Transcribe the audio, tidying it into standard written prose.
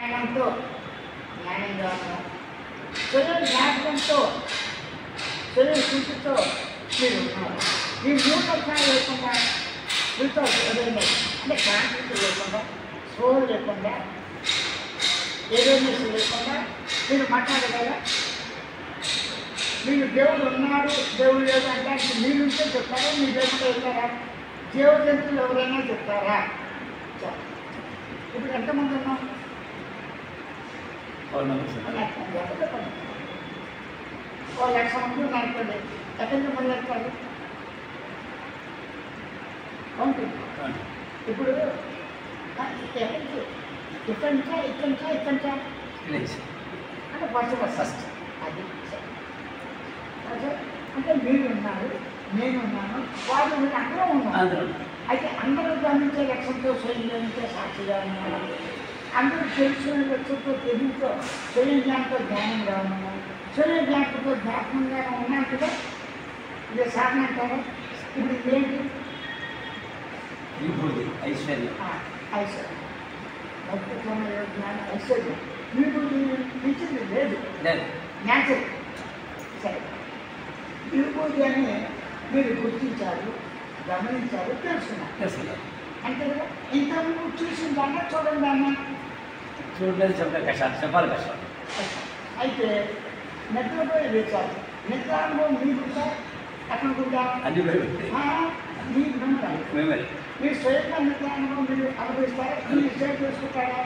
జ్ఞానంతో జ్ఞానంగాను స్వయం జ్ఞాపకంతో స్వయం శృతితో మీరు ఉన్నారు. ఈ మూడు లక్షణాలు లేకుండా మీతో ఏదైనా అంటే కాన్సెప్ట్ లేకుండా సోల్ లేకుండా ఏదైనా లేకుండా మీరు మాట్లాడగలరా? మీరు దేవుడు ఉన్నాడు దేవుడు లేదు అంటే మీరుంటే చెప్తారా? మీ దేవుడు వెళ్తారా? జీవ జంతువులు ఎవరైనా చెప్తారా? ఇప్పుడు ఎంతమంది ఉన్నాం? ఓ 1,00,000 మంది ఉన్నారనుకోండి, ఎక్కడి నుంచి మొదలెడతారు? ఇప్పుడు ఇక్కడి అంటే ఫస్ట్ అది అంటే మీరు ఉన్నారు, నేను ఉన్నాను, వాళ్ళు అందరూ ఉన్నారు. అయితే అందరూ గమనించే లక్ష్యంతో స్వయం గమనించే సాక్షిగా ఉన్నారు. అందరూ తెలుసుకునే లక్ష్యంతో తెలుగుతో స్వయం జ్ఞానంతో జ్ఞానంగా ఉన్నాము. స్వయం జ్ఞానంతో జ్ఞాపకంగా ఉన్నాం కదా. ఇది సాధన అంటారా? ఇప్పుడు ఇదేంటి? ఐశ్వర్యం జ్ఞానం ఐశ్వర్యం విభూతి ఇచ్చింది లేదు, న్యాచురల్. సరే, విభూతి అని మీరు గుర్తించారు, గమనించారు, తెలుసుకున్నారు అంతే కదా. ఇంతకుముందు చూసిన దాన్ని చూడండి అన్న చూడలేదు, చెప్పాలి కష్టం. అయితే నిద్రపోయి లేచారు, నిద్ర అనుభవం మీకు సార్ అక్కడుందా? మీకు మీరు స్వయంగా నిద్ర అనుభవం మీరు అనుభవిస్తారా? మీరు సేవ చేసుకుంటారా?